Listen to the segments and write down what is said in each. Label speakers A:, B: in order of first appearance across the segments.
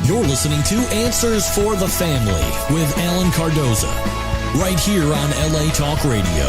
A: You're listening to Answers for the Family with Alan Cardoza, right here on LA Talk Radio.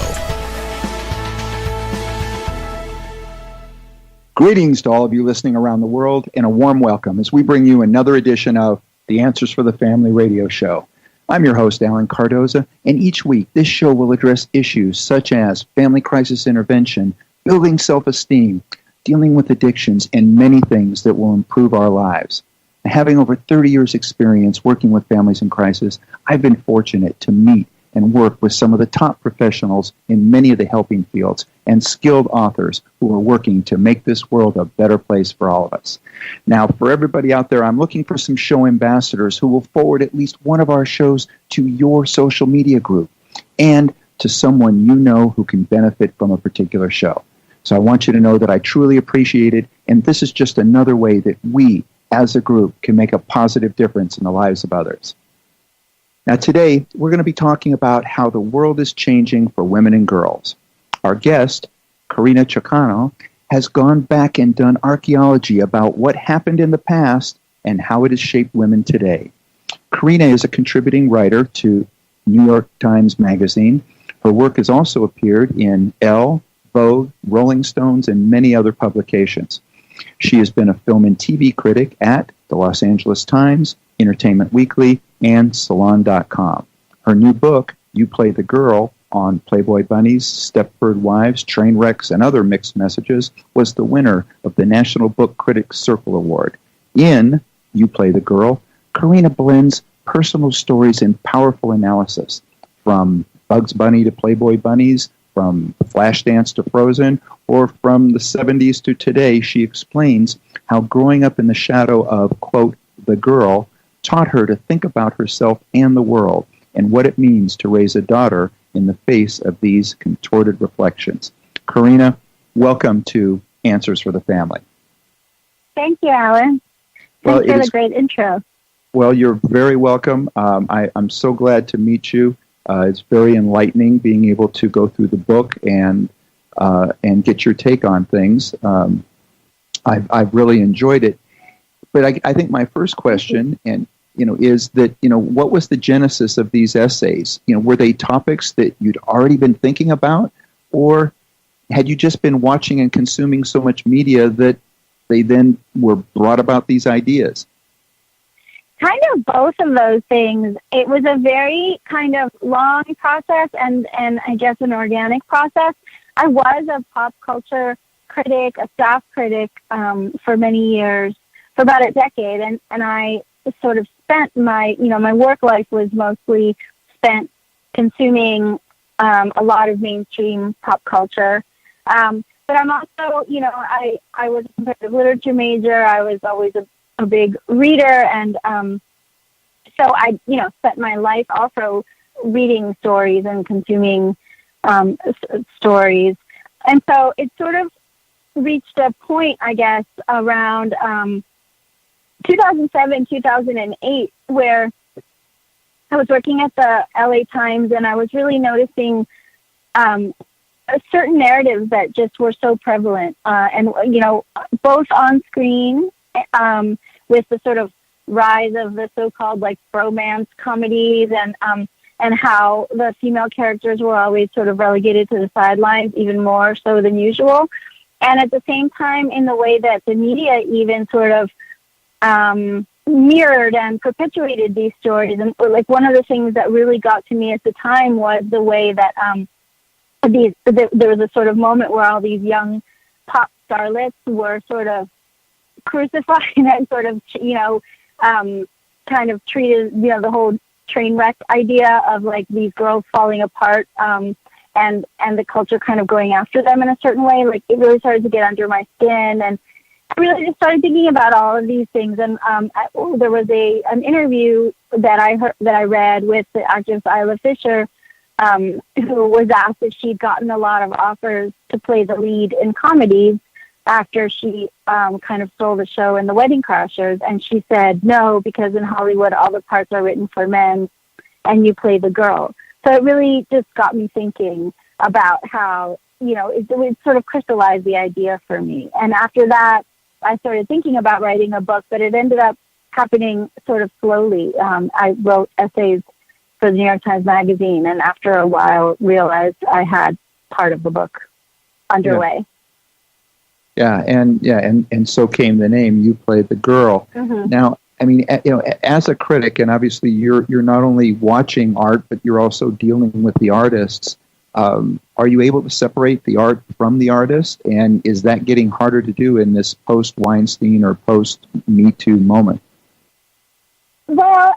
B: Greetings to all of you listening around the world, and a warm welcome as we bring you another edition of the Answers for the Family radio show. I'm your host, Alan Cardoza, and each week this show will address issues such as family crisis intervention, building self-esteem, dealing with addictions, and many things that will improve our lives. Having over 30 years' experience working with families in crisis, I've been fortunate to meet and work with some of the top professionals in many of the helping fields and skilled authors who are working to make this world a better place for all of us. Now, for everybody out there, I'm looking for some show ambassadors who will forward at least one of our shows to your social media group and to someone you know who can benefit from a particular show. So I want you to know that I truly appreciate it, and this is just another way that we, as a group, can make a positive difference in the lives of others. Now today, we're going to be talking about how the world is changing for women and girls. Our guest, Carina Chocano, has gone back and done archaeology about what happened in the past and how it has shaped women today. Carina is a contributing writer to New York Times Magazine. Her work has also appeared in Elle, Vogue, Rolling Stones, and many other publications. She has been a film and TV critic at the Los Angeles Times, Entertainment Weekly, and Salon.com. Her new book, You Play the Girl, on Playboy Bunnies, Stepford Wives, Train Wrecks, and Other Mixed Messages, was the winner of the National Book Critics Circle Award. In You Play the Girl, Carina blends personal stories and powerful analysis, from Bugs Bunny to Playboy Bunnies, from Flashdance to Frozen, or from the 70s to today. She explains how growing up in the shadow of, quote, the girl, taught her to think about herself and the world, and what it means to raise a daughter in the face of these contorted reflections. Carina, welcome to Answers for the Family.
C: Thank you, Alan. Thanks for the great intro.
B: Well, you're very welcome. I'm so glad to meet you. It's very enlightening being able to go through the book and get your take on things. I've really enjoyed it. But I think my first question, is that, what was the genesis of these essays? Were they topics that you'd already been thinking about, or had you just been watching and consuming so much media that they then were brought about these ideas?
C: Kind of both of those things. It was a very kind of long process and I guess an organic process. I was a pop culture critic, a staff critic for many years, for about a decade, and I sort of spent my work life was mostly spent consuming a lot of mainstream pop culture. But I'm also, I was a comparative literature major. I was always a big reader, and so I, spent my life also reading stories and consuming stories. And so it sort of reached a point, I guess, around 2007, 2008, where I was working at the LA Times, and I was really noticing certain narratives that just were so prevalent, and both on screen with the sort of rise of the so-called bromance comedies, and how the female characters were always sort of relegated to the sidelines, even more so than usual, and at the same time in the way that the media even sort of mirrored and perpetuated these stories. And one of the things that really got to me at the time was the way that there was a sort of moment where all these young pop starlets were sort of crucified and sort of, kind of treated, the whole train wreck idea of these girls falling apart, and the culture kind of going after them in a certain way. It really started to get under my skin, and I really just started thinking about all of these things. And there was an interview that I read with the actress Isla Fisher, who was asked if she'd gotten a lot of offers to play the lead in comedies after she kind of stole the show in The Wedding Crashers. And she said, no, because in Hollywood, all the parts are written for men and you play the girl. So it really just got me thinking about how, it sort of crystallized the idea for me. And after that, I started thinking about writing a book, but it ended up happening sort of slowly. I wrote essays for the New York Times Magazine, and after a while realized I had part of the book underway.
B: And so came the name. You played the girl.
C: Mm-hmm.
B: Now, I mean, as a critic, and obviously you're not only watching art, but you're also dealing with the artists. Are you able to separate the art from the artist? And is that getting harder to do in this post-Weinstein or post-Me Too moment?
C: Well,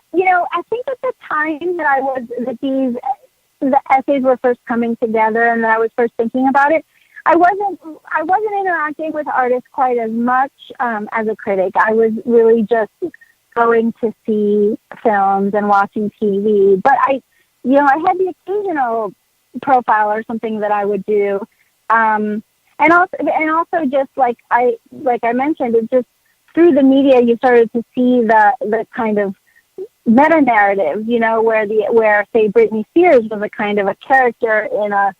C: I think at the time that the essays were first coming together and that I was first thinking about it, I wasn't interacting with artists quite as much as a critic. I was really just going to see films and watching TV. But I had the occasional profile or something that I would do, and also just like I mentioned, it just through the media you started to see the kind of meta narrative, where say Britney Spears was a kind of a character in a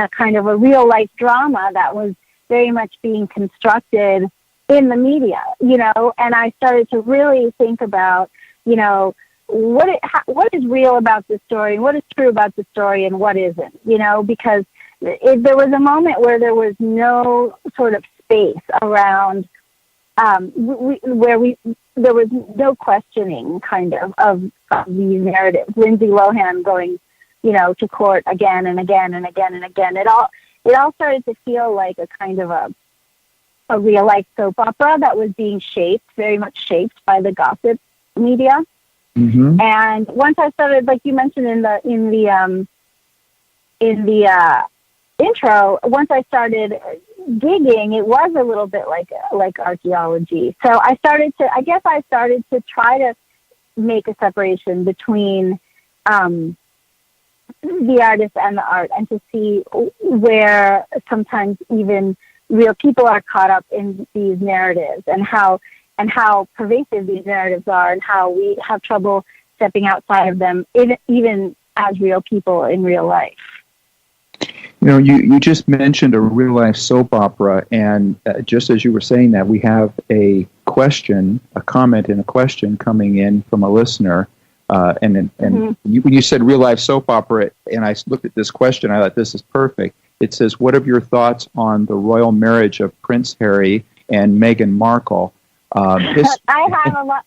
C: kind of a real life drama that was very much being constructed in the media, and I started to really think about, what is real about this story, and what is true about the story, and what isn't, because there was a moment where there was no sort of space around there was no questioning kind of these narratives. Lindsay Lohan going, to court again and again and again and again. It all started to feel like a kind of a real life soap opera that was being very much shaped by the gossip media.
B: Mm-hmm.
C: And once I started, like you mentioned in the intro, once I started digging, it was a little bit like archaeology. So I started to try to make a separation between the artist and the art, and to see where sometimes even real people are caught up in these narratives, and how pervasive these narratives are, and how we have trouble stepping outside of them, even as real people in real life.
B: You just mentioned a real life soap opera, and just as you were saying that, we have a comment and a question coming in from a listener. And when you said real life soap opera, and I looked at this question, I thought this is perfect. It says, "What are your thoughts on the royal marriage of Prince Harry and Meghan Markle?"
C: I have a lot.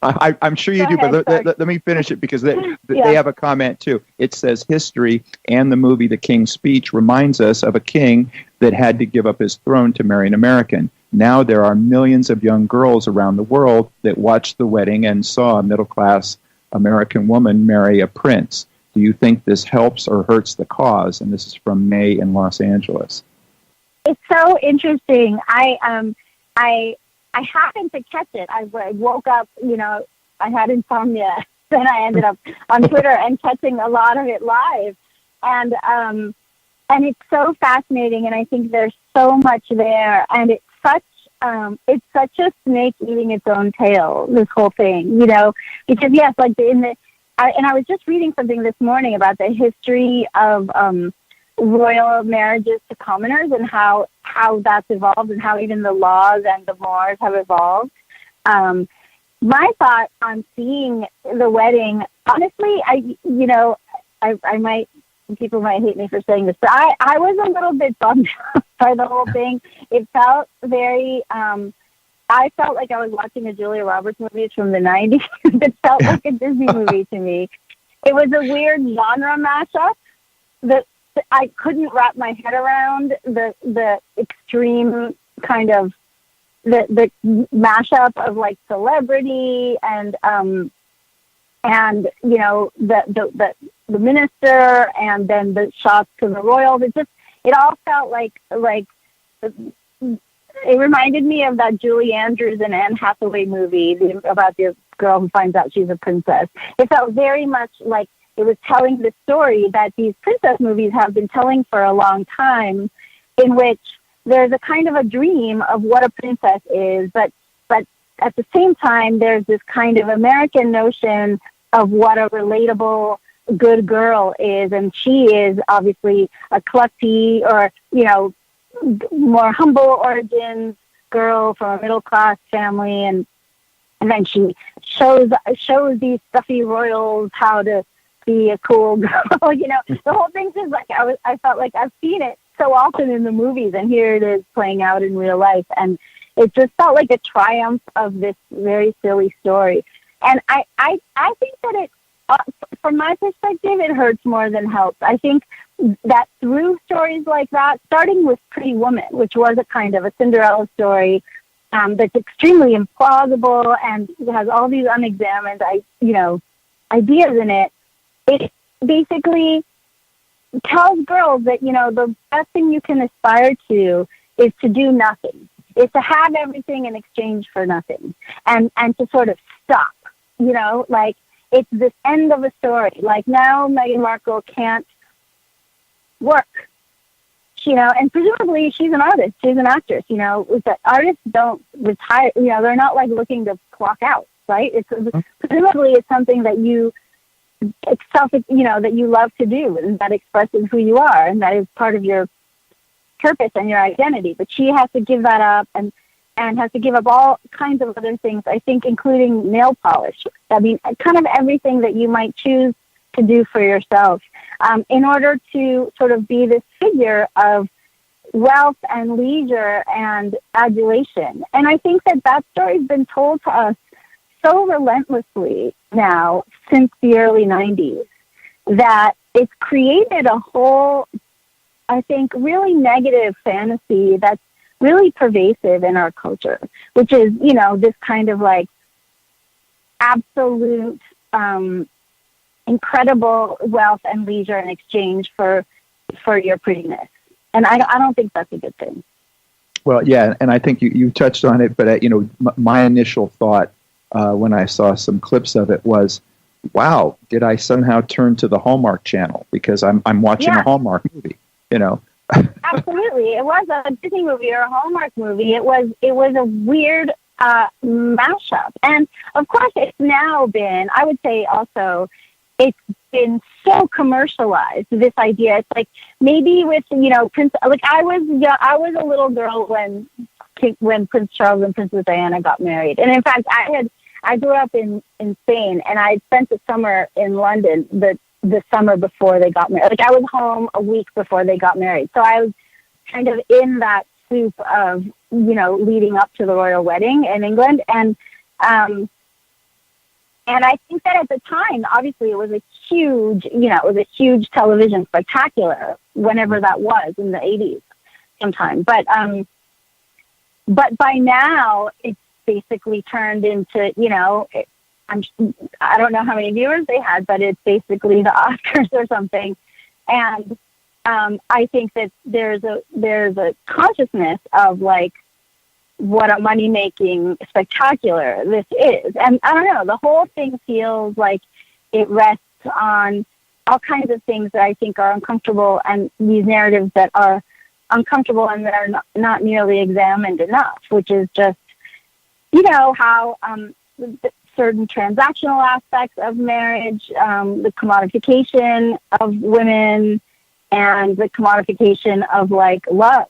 B: I'm sure you do, but let me finish it, because they have a comment too. It says, "History and the movie The King's Speech reminds us of a king that had to give up his throne to marry an American. Now there are millions of young girls around the world that watched the wedding and saw a middle-class American woman marry a prince. Do you think this helps or hurts the cause?" And this is from May in Los Angeles.
C: It's so interesting. I happened to catch it. I woke up, I had insomnia. Then I ended up on Twitter and catching a lot of it live. And it's so fascinating, and I think there's so much there, and it's such a snake eating its own tail, this whole thing, because yes, like I was just reading something this morning about the history of royal marriages to commoners, and how that's evolved, and how even the laws and the mores have evolved. My thought on seeing the wedding, honestly, I might, people might hate me for saying this, but I was a little bit bummed by the whole thing. It felt very, I felt like I was watching a Julia Roberts movie from the 90s. It felt like a Disney movie to me. It was a weird genre mashup that I couldn't wrap my head around, the extreme kind of, the mashup of like celebrity and the minister, and then the shots to the royals. It all felt like it reminded me of that Julie Andrews and Anne Hathaway movie about the girl who finds out she's a princess. It felt very much like it was telling the story that these princess movies have been telling for a long time, in which there's a kind of a dream of what a princess is, but at the same time, there's this kind of American notion of what a relatable good girl is, and she is obviously a klutzy or, more humble origins girl from a middle-class family, and then she shows these stuffy royals how to be a cool girl. You know, the whole thing's just like I felt like I've seen it so often in the movies, and here it is playing out in real life, and it just felt like a triumph of this very silly story. And I think that it, from my perspective, it hurts more than helps. I think that through stories like that, starting with Pretty Woman, which was a kind of a Cinderella story that's extremely implausible and has all these unexamined, ideas in it, it basically tells girls that, you know, the best thing you can aspire to is to do nothing. Is to have everything in exchange for nothing, and to sort of stop, you know, like it's this end of a story. Like now Meghan Markle can't work, you know, and presumably she's an artist, she's an actress, you know, that artists don't retire, you know, they're not like looking to clock out, right? It's presumably it's something that that you love to do, and that expresses who you are, and that is part of your purpose and your identity. But she has to give that up, and has to give up all kinds of other things, I think, including nail polish. I mean, kind of everything that you might choose to do for yourself, in order to sort of be this figure of wealth and leisure and adulation. And I think that story's been told to us so relentlessly now since the early 90s that it's created a whole, I think, really negative fantasy that's really pervasive in our culture, which is, you know, this kind of like absolute, incredible wealth and leisure in exchange for your prettiness. And I don't think that's a good thing.
B: Well, yeah, and I think you touched on it, but, my initial thought when I saw some clips of it was, wow, did I somehow turn to the Hallmark Channel because I'm watching a Hallmark movie, you know?
C: Absolutely. It was a Disney movie or a Hallmark movie. It was a weird mashup. And of course it's now been, I would say also, it's been so commercialized, this idea. It's like maybe with, you know, I was a little girl when Prince Charles and Princess Diana got married. And in fact, I grew up in Spain, and I spent the summer in London the summer before they got married. Like I was home a week before they got married. So I was kind of in that soup of, you know, leading up to the royal wedding in England. And I think that at the time, obviously it was a huge television spectacular whenever that was in the 80s sometime. But by now it's basically turned into, you know, I don't know how many viewers they had, but it's basically the Oscars or something. And I think that there's a consciousness of like what a money-making spectacular this is. And I don't know, the whole thing feels like it rests on all kinds of things that I think are uncomfortable, and these narratives that are uncomfortable and that are not nearly examined enough, which is just, you know, how certain transactional aspects of marriage, the commodification of women, and the commodification of like love.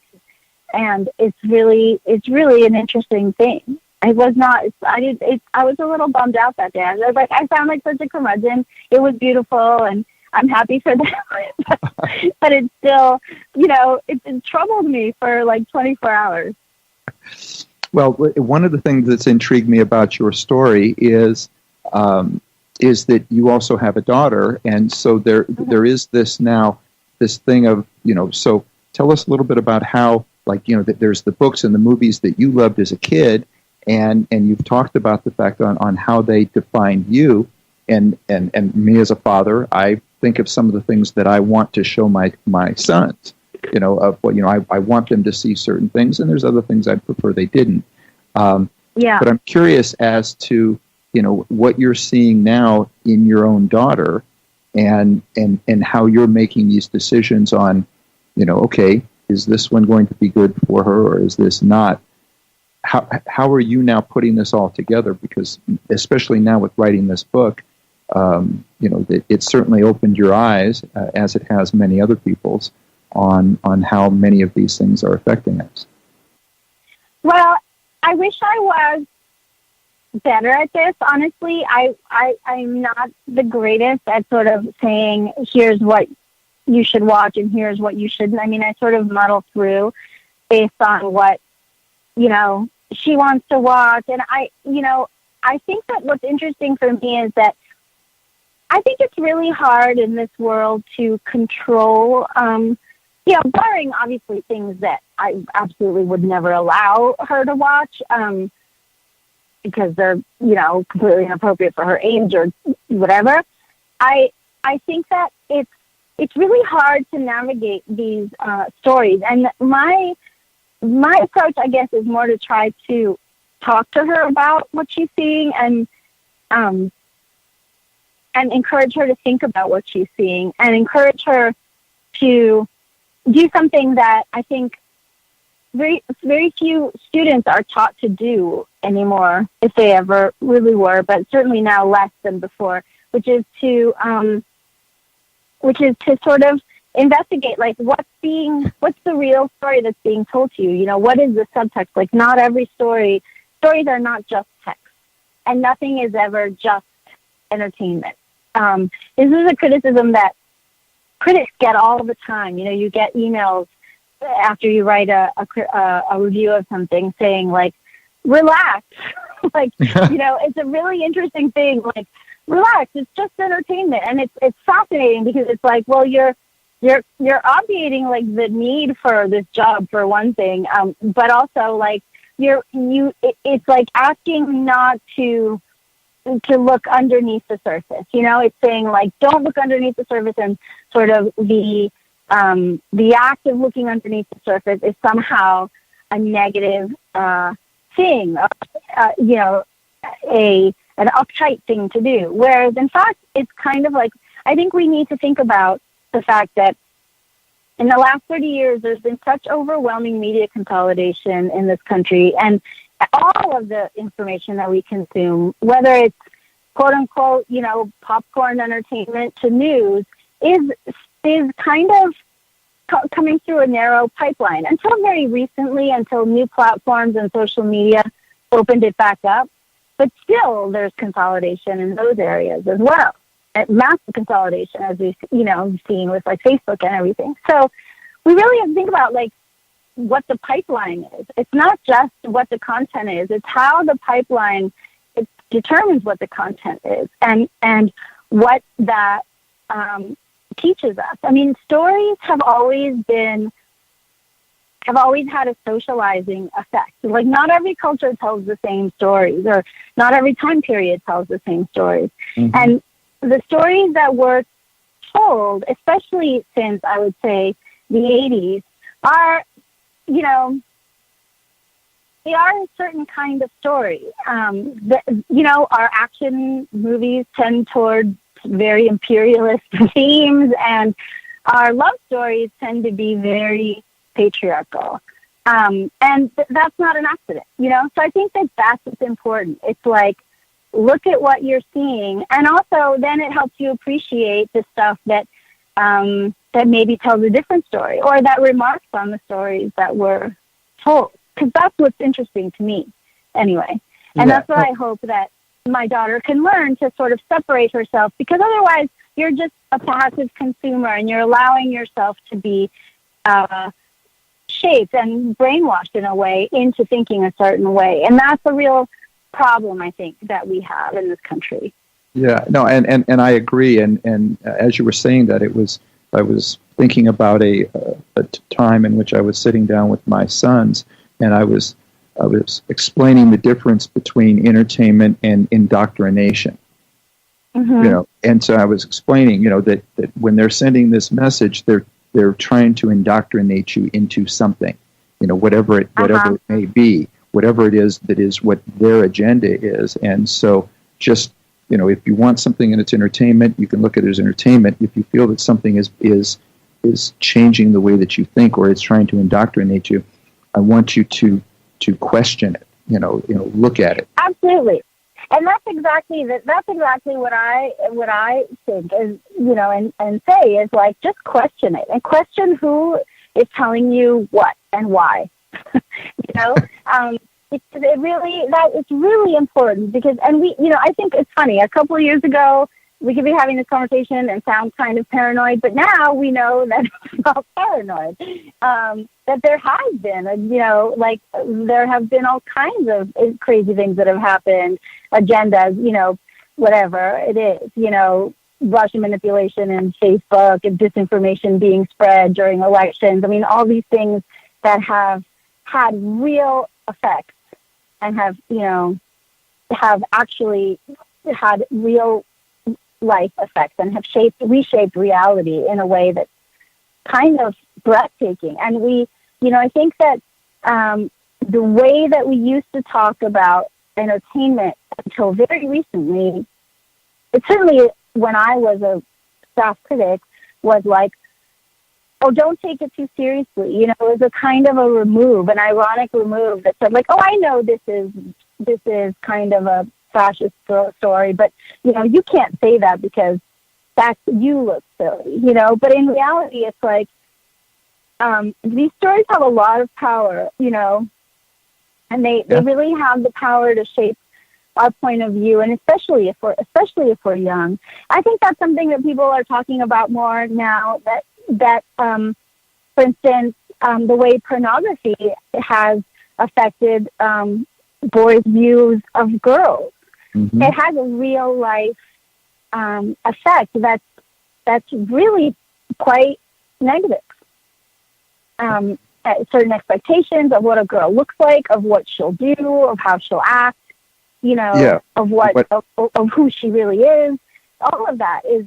C: And it's really an interesting thing. I was a little bummed out that day. I was like, I sound like such a curmudgeon. It was beautiful, and I'm happy for them. But it's still, you know, it troubled me for like 24 hours.
B: Well, one of the things that's intrigued me about your story is that you also have a daughter, and so there is this thing of, you know. So tell us a little bit about how, like, you know, that there's the books and the movies that you loved as a kid, and you've talked about the fact on how they defined you, and me as a father, I think of some of the things that I want to show my sons. You know, of what, you know, I want them to see certain things, and there's other things I'd prefer they didn't. But I'm curious as to, you know, what you're seeing now in your own daughter, and how you're making these decisions on, you know, okay, is this one going to be good for her, or is this not? How are you now putting this all together? Because especially now with writing this book, you know, it certainly opened your eyes, as it has many other people's, on how many of these things are affecting us.
C: Well, I wish I was better at this, honestly. I'm not the greatest at sort of saying, here's what you should watch and here's what you shouldn't. I mean, I sort of muddle through based on what, she wants to watch. And I think that what's interesting for me is that I think it's really hard in this world to control, barring obviously things that I absolutely would never allow her to watch, because they're, completely inappropriate for her age or whatever. I think that it's really hard to navigate these stories. And my approach, I guess, is more to try to talk to her about what she's seeing and encourage her to think about what she's seeing and encourage her to do something that I think very, very few students are taught to do anymore, if they ever really were, but certainly now less than before, which is to sort of investigate, like, what's the real story that's being told to you? What is the subtext? Like, not every stories are not just text, and nothing is ever just entertainment. This is a criticism that critics get all the time. You get emails after you write a review of something saying, like, relax. Like, it's a really interesting thing. Like, relax. It's just entertainment. And it's fascinating because it's like, well, you're obviating, like, the need for this job for one thing. But also, like, it's like asking not to look underneath the surface. It's saying, like, don't look underneath the surface, and sort of the act of looking underneath the surface is somehow a negative thing, an uptight thing to do. Whereas, in fact, it's kind of like, I think we need to think about the fact that in the last 30 years, there's been such overwhelming media consolidation in this country, and all of the information that we consume, whether it's quote unquote, popcorn entertainment to news, is kind of coming through a narrow pipeline until very recently, until new platforms and social media opened it back up. But still, there's consolidation in those areas as well. Massive consolidation, as we've seen with, like, Facebook and everything. So we really have to think about, like, what the pipeline is. It's not just what the content is. It's how the pipeline determines what the content is and what that teaches us. I mean, stories have always had a socializing effect. Like, not every culture tells the same stories, or not every time period tells the same stories. Mm-hmm. And the stories that were told, especially since, I would say, the 80s, are, they are a certain kind of story. Our action movies tend toward very imperialist themes, and our love stories tend to be very patriarchal. And that's not an accident, So I think that that's what's important. It's like, look at what you're seeing, and also then it helps you appreciate the stuff that maybe tells a different story, or that remarks on the stories that were told. Because that's what's interesting to me, anyway. And that's what I hope that my daughter can learn, to sort of separate herself, because otherwise you're just a passive consumer, and you're allowing yourself to be shaped and brainwashed in a way into thinking a certain way. And that's a real problem, I think, that we have in this country.
B: Yeah, no, and I agree. And as you were saying that, I was thinking about a time in which I was sitting down with my sons, and I was explaining the difference between entertainment and indoctrination. Mm-hmm. And so I was explaining, that when they're sending this message, they're trying to indoctrinate you into something, whatever it may be, whatever it is that is what their agenda is. And so just, if you want something and it's entertainment, you can look at it as entertainment. If you feel that something is changing the way that you think, or it's trying to indoctrinate you, I want you to question it, look at it.
C: Absolutely. And that's exactly what I think is, and say is, like, just question it, and question who is telling you what and why. it's really important because, and we, I think it's funny. A couple of years ago, we could be having this conversation and sound kind of paranoid, but now we know that it's not paranoid. That there has been, there have been all kinds of crazy things that have happened, agendas, whatever it is, Russian manipulation and Facebook and disinformation being spread during elections. I mean, all these things that have had real effects and have actually had real life effects and have reshaped reality in a way that's kind of breathtaking. And I think that the way that we used to talk about entertainment until very recently, it certainly when I was a staff critic, was like, oh, don't take it too seriously. It was a kind of a remove, an ironic remove that said, like, oh, I know this is kind of a fascist story, but, you can't say that because you look silly, But in reality, it's like, these stories have a lot of power, and they really have the power to shape our point of view, and especially if we're young. I think that's something that people are talking about more now, that for instance, the way pornography has affected boys' views of girls. Mm-hmm. It has a real life effect that's really quite negative. Certain expectations of what a girl looks like, of what she'll do, of how she'll act, of who she really is. All of that is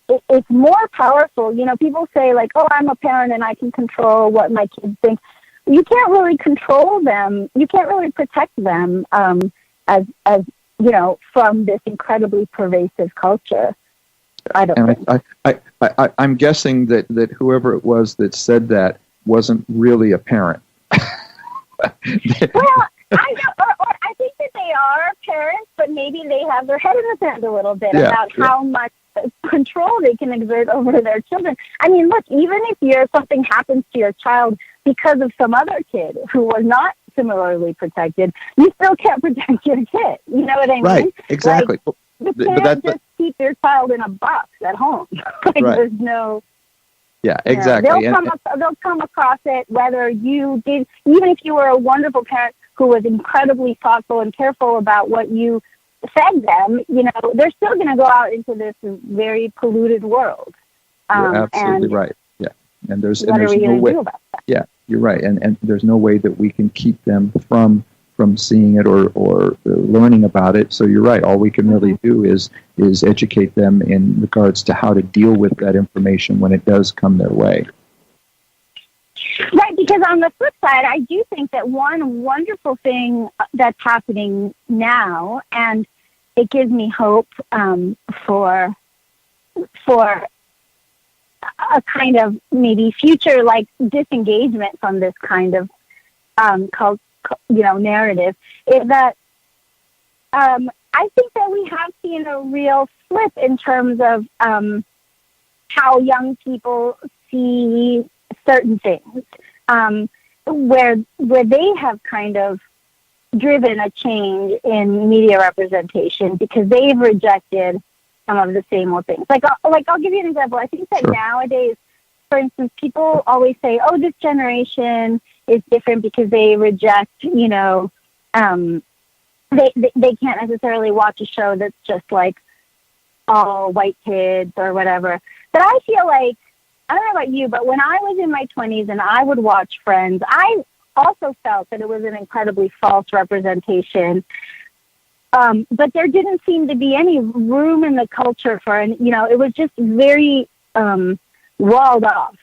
C: it's more powerful. People say like, oh, I'm a parent and I can control what my kids think. You can't really control them. You can't really protect them as from this incredibly pervasive culture.
B: I'm guessing that whoever it was that said that wasn't really a parent.
C: Well, I think that they are parents, but maybe they have their head in the sand a little bit about how much control they can exert over their children. I mean, look, even if something happens to your child because of some other kid who was not similarly protected, you still can't protect your kid. You know what I mean?
B: Right, exactly.
C: You can't just keep your child in a box at home. There's no...
B: Yeah, exactly.
C: They'll come across it whether you did, even if you were a wonderful parent who was incredibly thoughtful and careful about what you fed them, they're still going to go out into this very polluted world.
B: You're absolutely right. Yeah, and there's
C: no way. Do about that?
B: Yeah, you're right, and there's no way that we can keep them from seeing it or learning about it. So you're right. All we can really do is educate them in regards to how to deal with that information when it does come their way.
C: Right, because on the flip side, I do think that one wonderful thing that's happening now, and it gives me hope for a kind of maybe future like disengagement from this kind of narrative, is that I think that we have seen a real flip in terms of how young people see certain things, where they have kind of driven a change in media representation because they've rejected some of the same old things. Like I'll give you an example. I think that nowadays, for instance, people always say, "Oh, this generation is different because they reject, they can't necessarily watch a show that's just like all white kids or whatever." But I feel like, I don't know about you, but when I was in my 20s and I would watch Friends, I also felt that it was an incredibly false representation. But there didn't seem to be any room in the culture for, it was just very walled off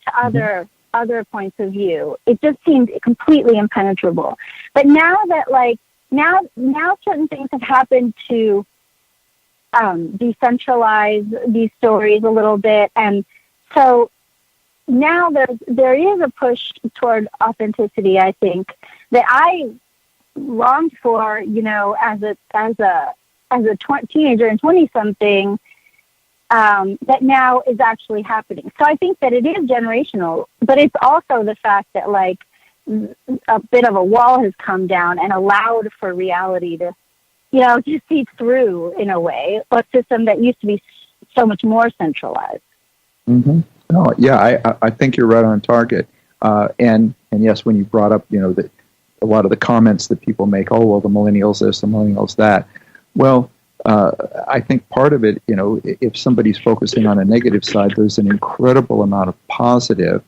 C: to other points of view. It just seemed completely impenetrable. But now that now certain things have happened to decentralize these stories a little bit, and so now there is a push toward authenticity, I think, that I longed for, as a teenager and 20-something, that now is actually happening. So I think that it is generational, but it's also the fact that a bit of a wall has come down and allowed for reality to, to see through in a way, a system that used to be so much more centralized.
B: Mm-hmm. Oh, yeah, I think you're right on target. And yes, when you brought up, a lot of the comments that people make, oh, well, the millennials this, the millennials that. Well, I think part of it, if somebody's focusing on a negative side, there's an incredible amount of positive,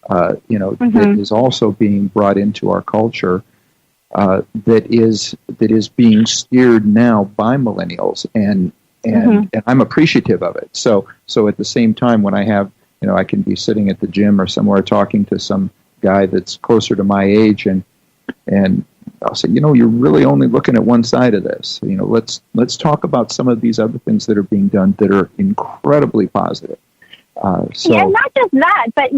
B: that is also being brought into our culture, that is being steered now by millennials, and I'm appreciative of it. So at the same time, when I have, I can be sitting at the gym or somewhere talking to some guy that's closer to my age, and I'll say, you're really only looking at one side of this. Let's talk about some of these other things that are being done that are incredibly positive.
C: Yeah, not just that, but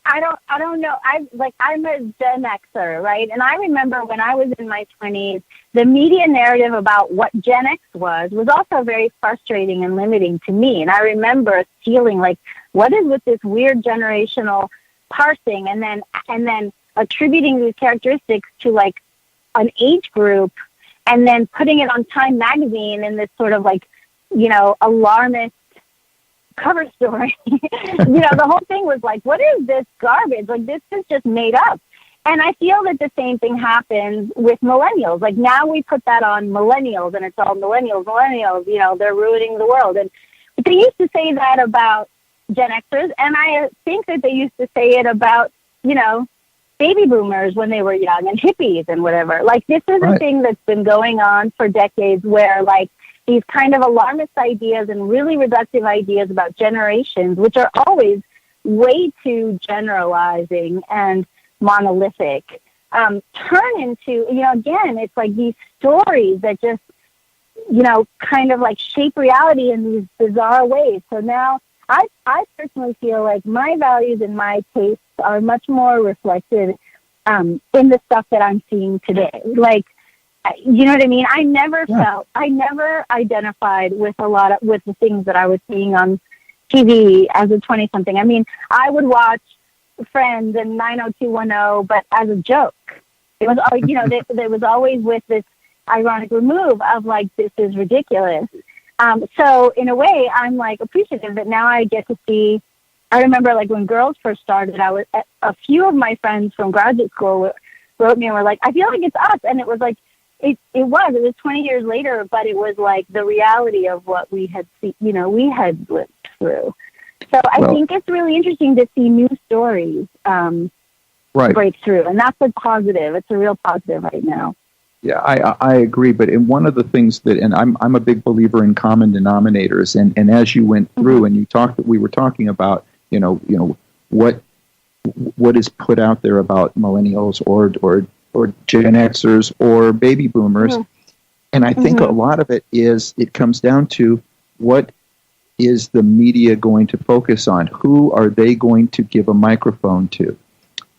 C: I don't know. I'm a Gen Xer, right? And I remember when I was in my 20s, the media narrative about what Gen X was also very frustrating and limiting to me. And I remember feeling like, what is with this weird generational parsing, and then attributing these characteristics to like an age group, and then putting it on Time magazine in this sort of like, alarmist cover story. The whole thing was like, what is this garbage? Like, this is just made up. And I feel that the same thing happens with millennials. Like, now we put that on millennials, and it's all millennials, they're ruining the world. But they used to say that about Gen Xers, and I think that they used to say it about, baby boomers when they were young, and hippies and whatever. Like, this is a thing that's been going on for decades, where like these kind of alarmist ideas and really reductive ideas about generations, which are always way too generalizing and monolithic, turn into, again, it's like these stories that just, kind of like shape reality in these bizarre ways. So now I personally feel like my values and my tastes are much more reflected in the stuff that I'm seeing today. Like, you know what I mean? I never identified with with the things that I was seeing on TV as a 20-something. I mean, I would watch Friends and 90210, but as a joke. It was, there was always with this ironic remove of like, this is ridiculous. So in a way, I'm like appreciative that now I get to see. I remember like when Girls first started, a few of my friends from graduate school wrote me and were like, I feel like it's us. And it was like, it was 20 years later, but it was like the reality of what we had seen, we had lived through. So I think it's really interesting to see new stories break through. And that's a positive. It's a real positive right now.
B: Yeah, I agree. But in one of the things that, and I'm a big believer in common denominators. And as you went through and we were talking about, what is put out there about millennials or Gen Xers or baby boomers. And I think a lot of it comes down to, what is the media going to focus on? Who are they going to give a microphone to?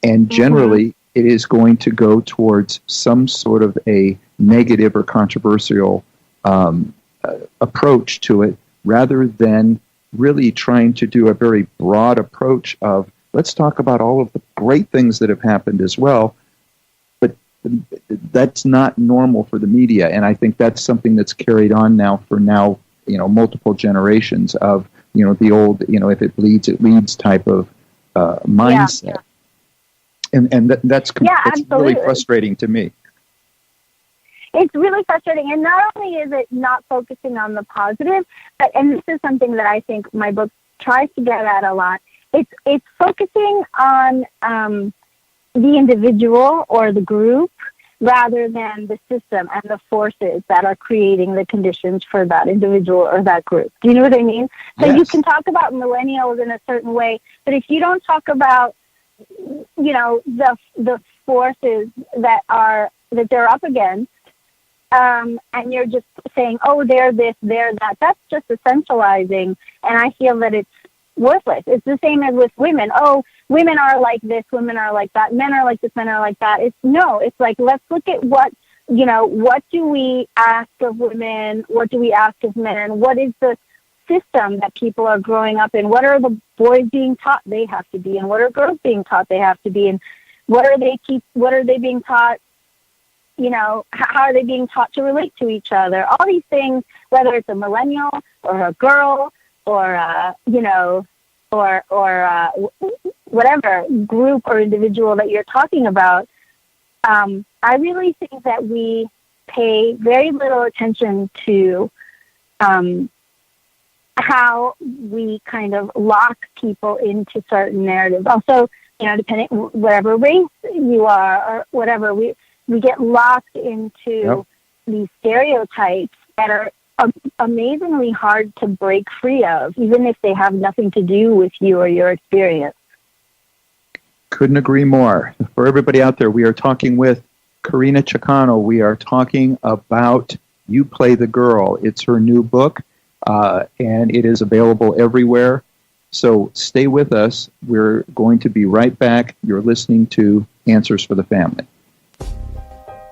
B: And generally, it is going to go towards some sort of a negative or controversial approach to it, rather than really trying to do a very broad approach of, let's talk about all of the great things that have happened as well. But that's not normal for the media, and I think that's something that's carried on for multiple generations of, the old, if it bleeds, it leads type of mindset. Yeah. And that's really frustrating to me.
C: It's really frustrating. And not only is it not focusing on the positive, but, and this is something that I think my book tries to get at a lot, it's focusing on the individual or the group rather than the system and the forces that are creating the conditions for that individual or that group. Do you know what I mean? So you can talk about millennials in a certain way, but if you don't talk about, the forces that they're up against, and you're just saying, oh, they're this, they're that, that's just essentializing, and I feel that it's worthless. It's the same as with women. Oh, women are like this, women are like that, men are like this, men are like that. It's like, let's look at what do we ask of women? What do we ask of men? What is the system that people are growing up in? What are the boys being taught they have to be, and what are girls being taught they have to be? And what are they being taught? How are they being taught to relate to each other? All these things, whether it's a millennial or a girl or whatever group or individual that you're talking about, I really think that we pay very little attention to how we kind of lock people into certain narratives. Also, depending whatever race you are or whatever, we get locked into these stereotypes that are amazingly hard to break free of, even if they have nothing to do with you or your experience.
B: Couldn't agree more. For everybody out there, we are talking with Carina Chocano. We are talking about You Play the Girl. It's her new book, and it is available everywhere. So stay with us. We're going to be right back. You're listening to Answers for the Family.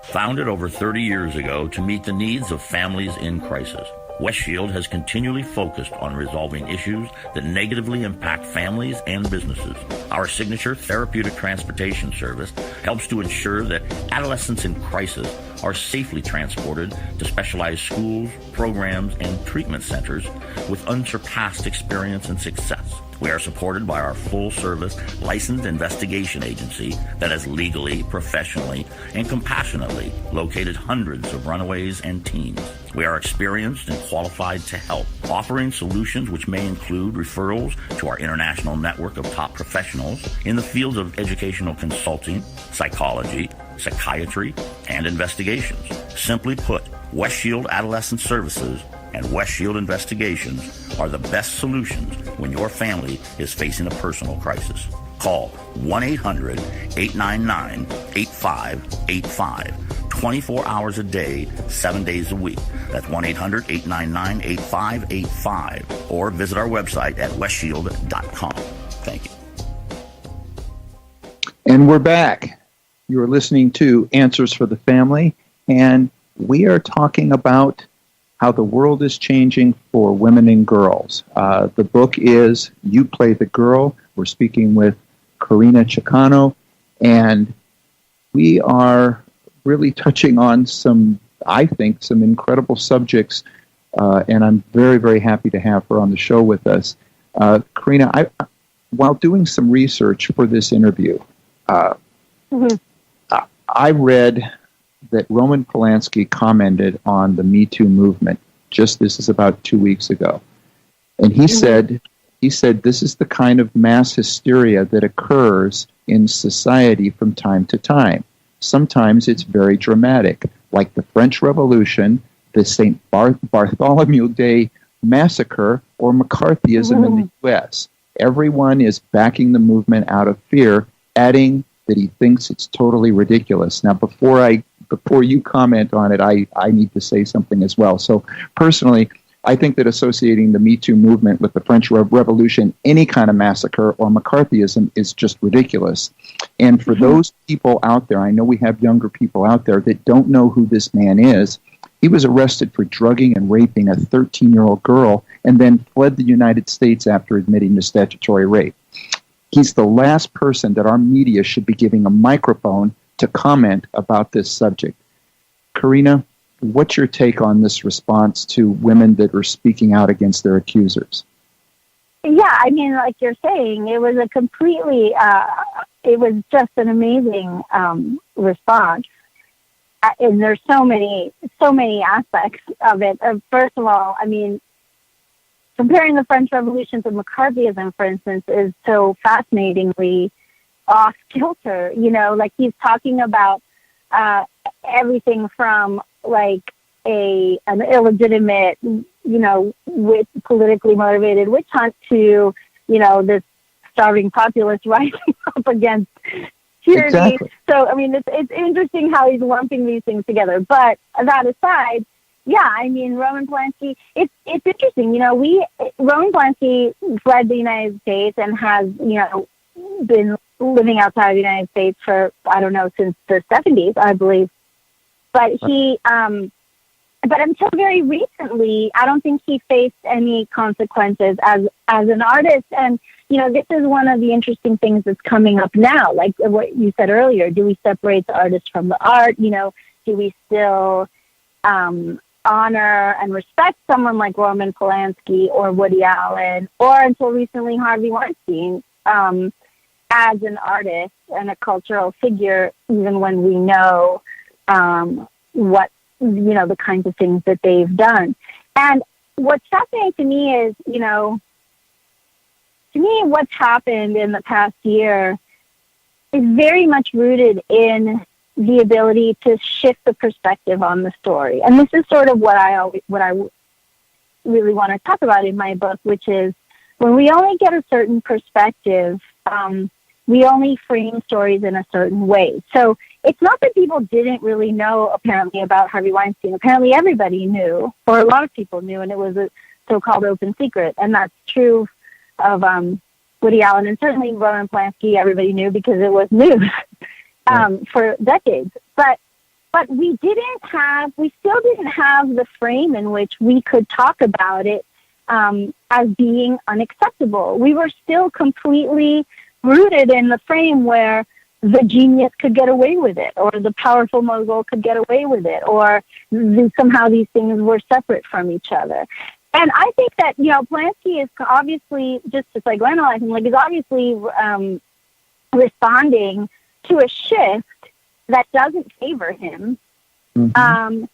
D: Founded over 30 years ago to meet the needs of families in crisis, West Shield has continually focused on resolving issues that negatively impact families and businesses. Our signature therapeutic transportation service helps to ensure that adolescents in crisis are safely transported to specialized schools, programs, and treatment centers with unsurpassed experience and success. We are supported by our full-service licensed investigation agency that has legally, professionally, and compassionately located hundreds of runaways and teens. We are experienced and qualified to help, offering solutions which may include referrals to our international network of top professionals in the fields of educational consulting, psychology, psychiatry, and investigations. Simply put, West Shield Adolescent Services and West Shield Investigations are the best solutions when your family is facing a personal crisis. Call 1-800-899-8585. 24 hours a day, 7 days a week. That's 1-800-899-8585. Or visit our website at westshield.com. Thank you.
B: And we're back. You're listening to Answers for the Family, and we are talking about how the world is changing for women and girls. The book is You Play the Girl. We're speaking with Carina Chocano, and we are really touching on some incredible subjects, and I'm very, very happy to have her on the show with us. Carina, while doing some research for this interview, I read that Roman Polanski commented on the Me Too movement. This is about 2 weeks ago. And he said, this is the kind of mass hysteria that occurs in society from time to time. Sometimes it's very dramatic, like the French Revolution, the St. Bartholomew Day massacre, or McCarthyism in the U.S. Everyone is backing the movement out of fear, adding that he thinks it's totally ridiculous. Now, before you comment on it, I need to say something as well. So personally, I think that associating the Me Too movement with the French Revolution, any kind of massacre or McCarthyism, is just ridiculous. And for those people out there, I know we have younger people out there that don't know who this man is. He was arrested for drugging and raping a 13-year-old girl and then fled the United States after admitting to statutory rape. He's the last person that our media should be giving a microphone to comment about this subject. Carina, what's your take on this response to women that are speaking out against their accusers?
C: Yeah, I mean, like you're saying, it was it was just an amazing response. And there's so many aspects of it. First of all, I mean, comparing the French Revolution to McCarthyism, for instance, is so fascinatingly off kilter. Like he's talking about everything from like an illegitimate, with politically motivated witch hunt to, this starving populace rising up against tyranny. Exactly. So, I mean, it's interesting how he's lumping these things together. But that aside, yeah, I mean, Roman Polanski, it's interesting. Roman Polanski fled the United States and has, been living outside of the United States for, I don't know, since the 70s, I believe. But but until very recently, I don't think he faced any consequences as an artist. And, this is one of the interesting things that's coming up now. Like what you said earlier, do we separate the artist from the art? Do we still honor and respect someone like Roman Polanski or Woody Allen, or until recently Harvey Weinstein, as an artist and a cultural figure, even when we know what, the kinds of things that they've done. And what's fascinating to me is, what's happened in the past year is very much rooted in the ability to shift the perspective on the story. And this is sort of what I really want to talk about in my book, which is when we only get a certain perspective, we only frame stories in a certain way. So it's not that people didn't really know, apparently, about Harvey Weinstein. Apparently everybody knew, or a lot of people knew, and it was a so-called open secret. And that's true of Woody Allen, and certainly Roman Polanski, everybody knew because it was news for decades. But we still didn't have the frame in which we could talk about it as being unacceptable. We were still completely rooted in the frame where the genius could get away with it, or the powerful mogul could get away with it, or somehow these things were separate from each other. And I think that, Polanski is obviously, just like analyzing, is obviously responding to a shift that doesn't favor him. Mm-hmm.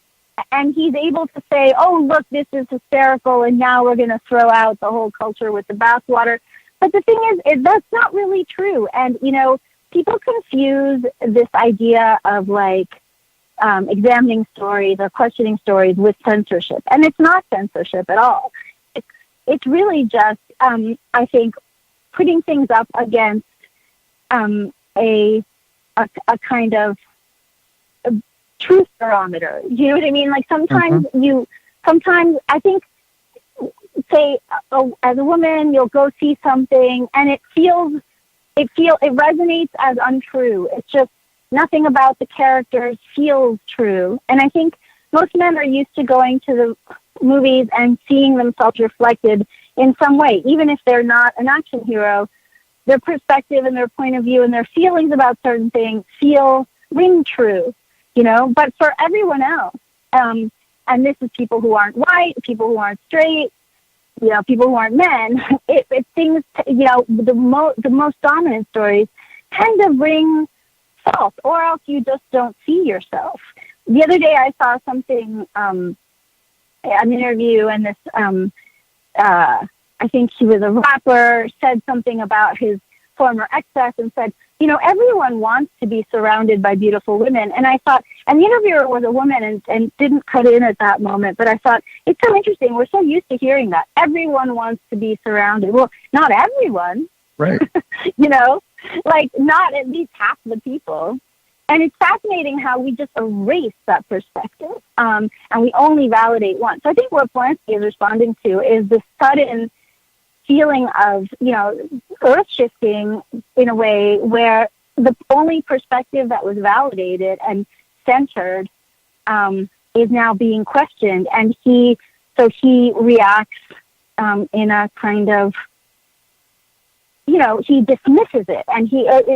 C: And he's able to say, oh, look, this is hysterical, and now we're going to throw out the whole culture with the bathwater. But the thing is that's not really true. And, people confuse this idea of examining stories or questioning stories with censorship. And it's not censorship at all. It's really just, I think, putting things up against a kind of truth barometer. You know what I mean? Sometimes sometimes I think, say, as a woman, you'll go see something and it resonates as untrue. It's just nothing about the characters feels true. And I think most men are used to going to the movies and seeing themselves reflected in some way, even if they're not an action hero. Their perspective and their point of view and their feelings about certain things ring true, But for everyone else, and this is people who aren't white, people who aren't straight, people who aren't men, it things, the most dominant stories tend to ring false, or else you just don't see yourself. The other day I saw something, an interview, and this, I think he was a rapper, said something about his former ex-wife and said, everyone wants to be surrounded by beautiful women. And I thought, and the interviewer was a woman and didn't cut in at that moment, but I thought, it's so interesting. We're so used to hearing that. Everyone wants to be surrounded. Well, not everyone.
B: Right.
C: Not at least half the people. And it's fascinating how we just erase that perspective, and we only validate one. So I think what Polanski is responding to is the sudden feeling of, earth-shifting in a way where the only perspective that was validated and centered is now being questioned. And he reacts in a kind of, he dismisses it, and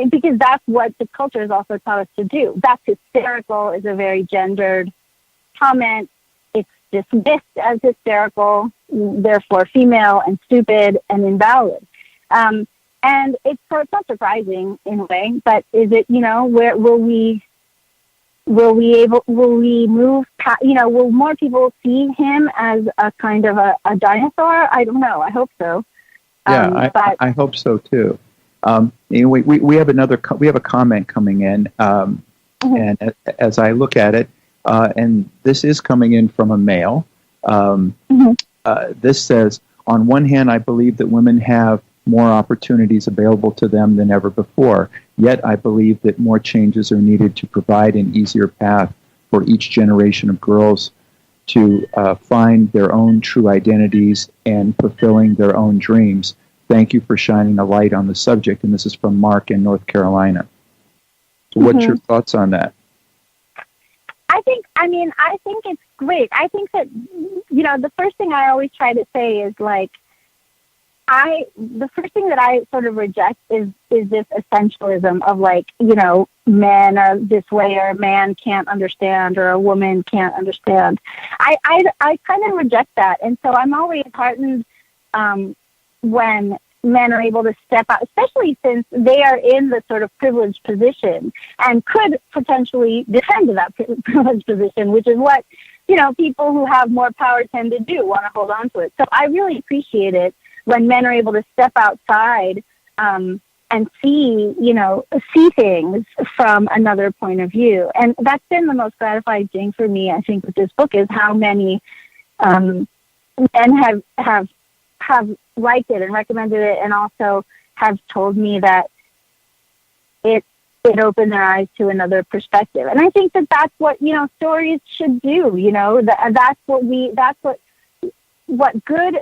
C: because that's what the culture has also taught us to do. That's hysterical is a very gendered comment. It's dismissed as hysterical, therefore female and stupid and invalid. And it's not surprising in a way, but is it, where will we move past, will more people see him as a kind of a dinosaur? I don't know. I hope so.
B: Yeah, I hope so too. We have a comment coming in, mm-hmm. And as I look at it, and this is coming in from a male. Mm-hmm. This says, on one hand, I believe that women have more opportunities available to them than ever before. Yet I believe that more changes are needed to provide an easier path for each generation of girls to find their own true identities and fulfilling their own dreams. Thank you for shining a light on the subject. And this is from Mark in North Carolina. So what's your thoughts on that?
C: I think it's great. I think that, the first thing I always try to say is the first thing that I sort of reject is this essentialism of like, men are this way, or a man can't understand, or a woman can't understand. I kind of reject that. And so I'm always heartened when men are able to step out, especially since they are in the sort of privileged position and could potentially defend that privileged position, which is what, people who have more power tend to do, want to hold on to it. So I really appreciate it when men are able to step outside and see things from another point of view. And that's been the most gratifying thing for me, I think, with this book, is how many men have liked it and recommended it, and also have told me that it opened their eyes to another perspective. And I think that that's what, stories should do. That's what good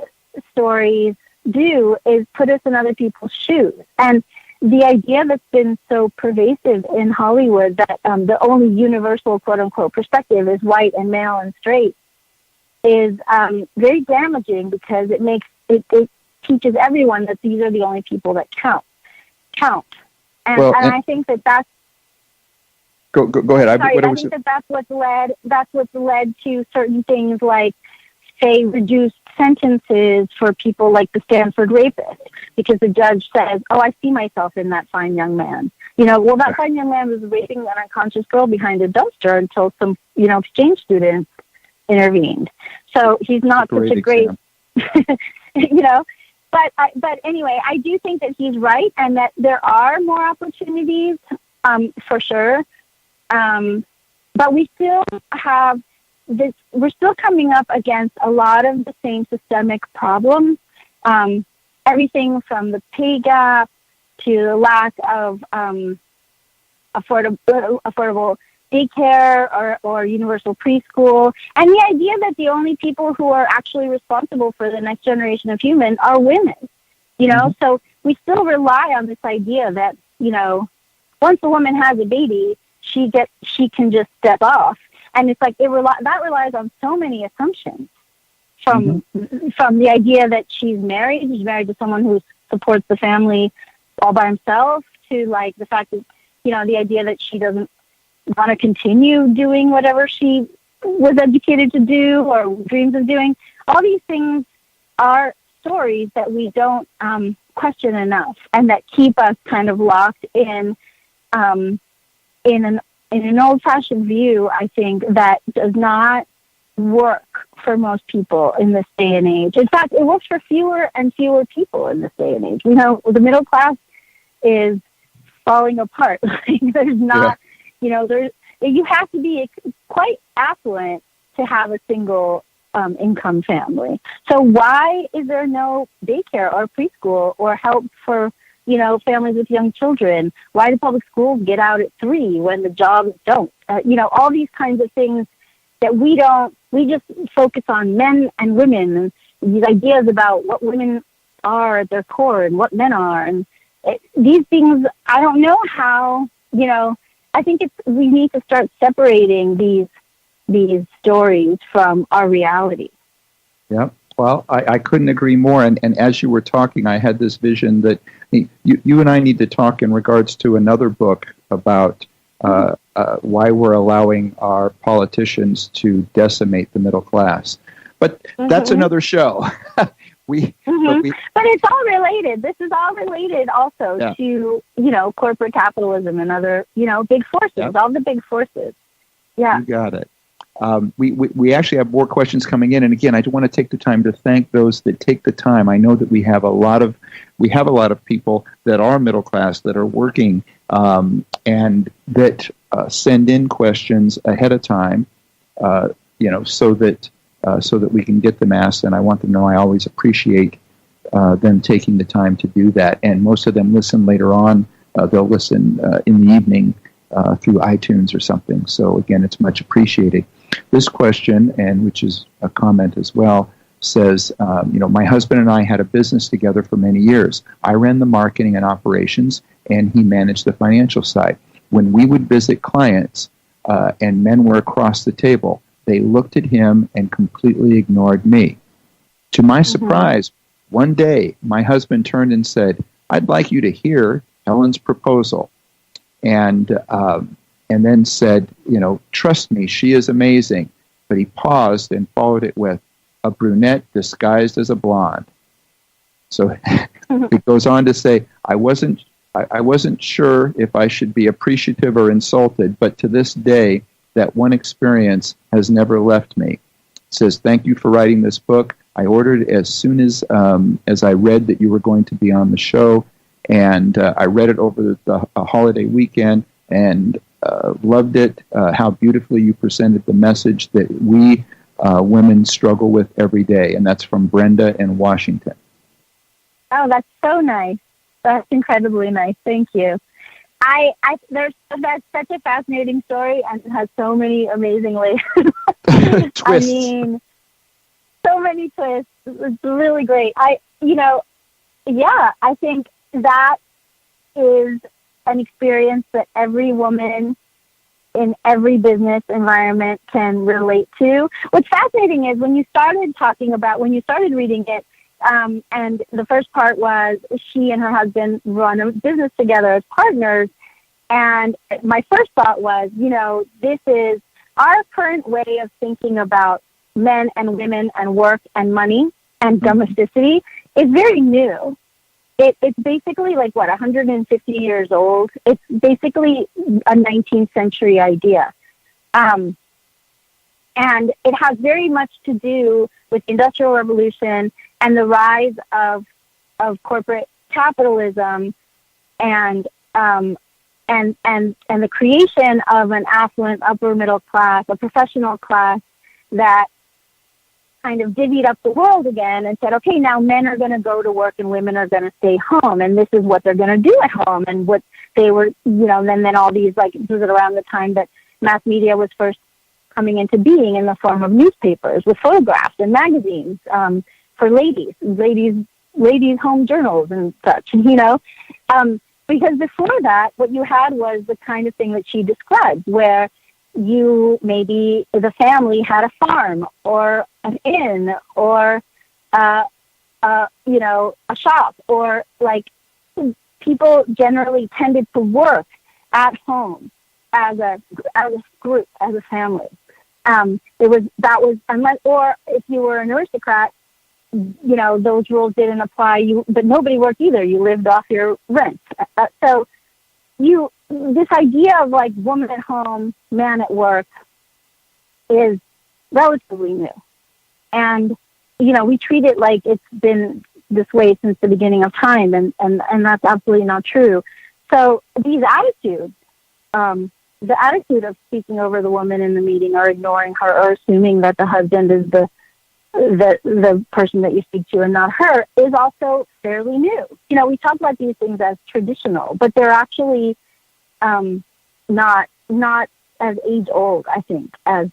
C: stories do, is put us in other people's shoes. And the idea that's been so pervasive in Hollywood, that the only universal quote unquote perspective is white and male and straight, is very damaging, because it teaches everyone that these are the only people that count. And I think that's
B: go ahead.
C: I think that's what's led to certain things, like, say, reduced sentences for people like the Stepford rapist, because the judge says, "Oh, I see myself in that fine young man." That fine young man was raping an unconscious girl behind a dumpster until some, exchange students intervened. So he's not such a great, But anyway, I do think that he's right, and that there are more opportunities, for sure. But we still have this. We're still coming up against a lot of the same systemic problems. Everything from the pay gap to the lack of affordable daycare or universal preschool, and the idea that the only people who are actually responsible for the next generation of humans are women. So we still rely on this idea that, once a woman has a baby, she can just step off. And it's like, that relies on so many assumptions, from the idea that she's married to someone who supports the family all by himself, to like the fact that, the idea that she doesn't want to continue doing whatever she was educated to do or dreams of doing. All these things are stories that we don't question enough, and that keep us kind of locked in an old-fashioned view, I think, that does not work for most people in this day and age. In fact, it works for fewer and fewer people in this day and age. The middle class is falling apart. There's not, you have to be quite affluent to have a single income family. So why is there no daycare or preschool or help for, families with young children? Why do public schools get out at 3 when the jobs don't? All these kinds of things that we just focus on men and women, and these ideas about what women are at their core and what men are. And these things, I don't know how, I think we need to start separating these stories from our reality.
B: Yeah. Well, I couldn't agree more. And as you were talking, I had this vision that you and I need to talk in regards to another book about why we're allowing our politicians to decimate the middle class. But that's another show. But
C: it's all related. This is all related also to, corporate capitalism and other, big forces, all the big forces. Yeah.
B: You got it. We actually have more questions coming in, and again, I do want to take the time to thank those that take the time. I know that we have a lot of people that are middle class, that are working, and that send in questions ahead of time, so that we can get them asked. And I want them to know I always appreciate them taking the time to do that. And most of them listen later on. They'll listen in the evening through iTunes or something. So again, it's much appreciated. This question, and which is a comment as well, says, my husband and I had a business together for many years. I ran the marketing and operations, and he managed the financial side. When we would visit clients and men were across the table, they looked at him and completely ignored me. To my surprise, One day, my husband turned and said, "I'd like you to hear Helen's proposal." And then said, "Trust me, she is amazing." But he paused and followed it with, "A brunette disguised as a blonde." So it goes on to say, I wasn't sure if I should be appreciative or insulted, but to this day, that one experience has never left me. It says, "Thank you for writing this book. I ordered it as soon as I read that you were going to be on the show, and I read it over the holiday weekend and loved it, how beautifully you presented the message that we women struggle with every day." And that's from Brenda in Washington.
C: Oh, that's so nice. That's incredibly nice. Thank you. That's such a fascinating story, and it has so many amazing layers.
B: Twists.
C: I mean, so many twists. It's really great. I think that is an experience that every woman in every business environment can relate to. What's fascinating is when you started reading it, and the first part was she and her husband run a business together as partners. And my first thought was, this is our current way of thinking about men and women and work and money and domesticity is very new. It's basically 150 years old. It's basically a 19th century idea. And it has very much to do with the Industrial Revolution and the rise of corporate capitalism and the creation of an affluent upper middle class, a professional class that kind of divvied up the world again and said, okay, now men are going to go to work and women are going to stay home, and this is what they're going to do at home. And what they were, then all these, this was around the time that mass media was first coming into being in the form of newspapers with photographs and magazines for ladies home journals and such, because before that, what you had was the kind of thing that she described, where the family had a farm or an inn or, a shop, or people generally tended to work at home as a group, as a family. Unless, or if you were an aristocrat, those rules didn't apply. But nobody worked either. You lived off your rent. So this idea of woman at home, man at work is relatively new. And, we treat it like it's been this way since the beginning of time. And that's absolutely not true. So these attitudes, the attitude of speaking over the woman in the meeting or ignoring her or assuming that the husband is the person that you speak to and not her is also fairly new. We talk about these things as traditional, but they're actually not as age old, I think, or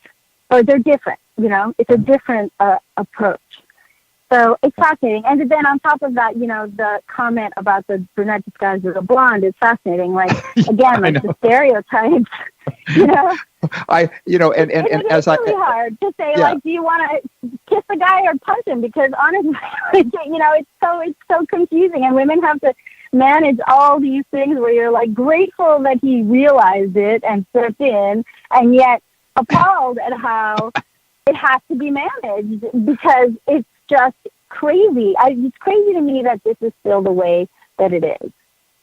C: they're different, it's a different approach. So it's fascinating. And then on top of that, the comment about the brunette disguised as a blonde is fascinating. Again, the stereotypes, it's really hard to say, do you want to kiss a guy or punch him? Because honestly, it's so confusing, and women have to manage all these things where you're grateful that he realized it and stepped in, and yet appalled at how it has to be managed, because it's just crazy. It's crazy to me that this is still the way that it is.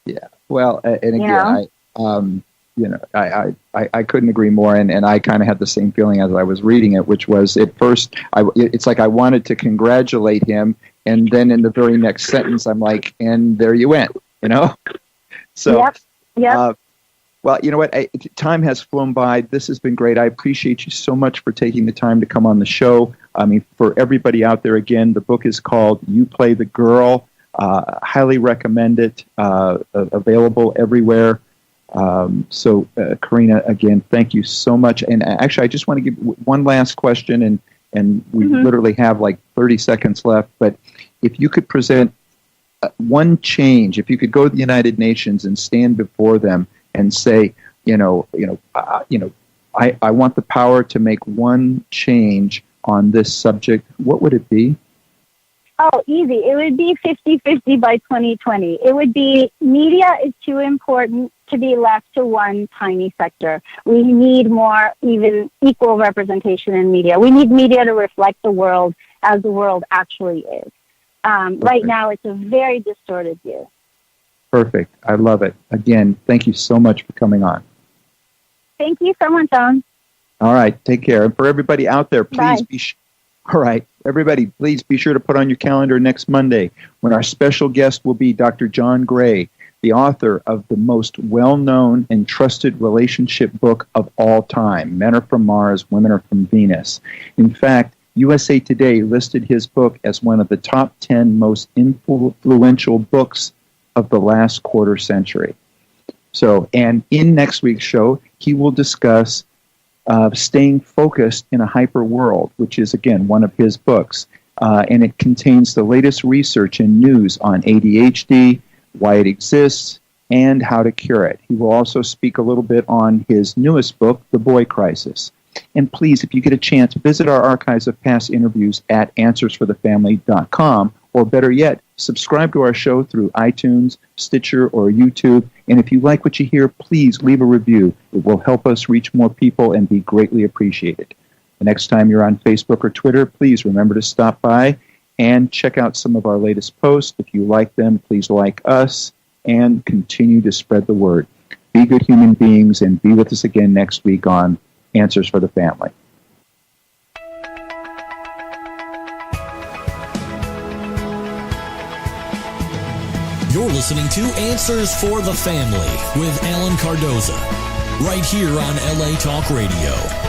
C: Yeah.
B: Well, and again, I couldn't agree more, and I kind of had the same feeling as I was reading it, which was at first, it's like I wanted to congratulate him, and then in the very next sentence, I'm like, and there you went, So,
C: yep.
B: Well, you know what? Time has flown by. This has been great. I appreciate you so much for taking the time to come on the show. I mean, for everybody out there, again, the book is called You Play the Girl. Highly recommend it. Available everywhere. So, Carina, again, thank you so much. And actually, I just want to give one last question, and we literally have 30 seconds left. But if you could present one change, if you could go to the United Nations and stand before them and say, I want the power to make one change on this subject, what would it be?
C: Oh, easy. It would be 50-50 by 2020. It would be media is too important to be left to one tiny sector. We need more even equal representation in media. We need media to reflect the world as the world actually is. Right now, it's a very distorted view.
B: Perfect. I love it. Again, thank you so much for coming on.
C: Thank you so much, John.
B: All right. Take care. And for everybody out there, please
C: Bye.
B: All right. Everybody, please be sure to put on your calendar next Monday when our special guest will be Dr. John Gray, the author of the most well-known and trusted relationship book of all time, Men Are From Mars, Women Are From Venus. In fact, USA Today listed his book as one of the top 10 most influential books of the last quarter century. So, and in next week's show, he will discuss Staying Focused in a Hyper World, which is, again, one of his books. And it contains the latest research and news on ADHD, why it exists, and how to cure it. He will also speak a little bit on his newest book, The Boy Crisis. And please, if you get a chance, visit our archives of past interviews at answersforthefamily.com, or better yet, subscribe to our show through iTunes, Stitcher, or YouTube. And if you like what you hear, please leave a review. It will help us reach more people and be greatly appreciated. The next time you're on Facebook or Twitter, please remember to stop by and check out some of our latest posts. If you like them, please like us and continue to spread the word. Be good human beings and be with us again next week on Answers for the Family.
A: You're listening to Answers for the Family with Alan Cardoza, right here on LA Talk Radio.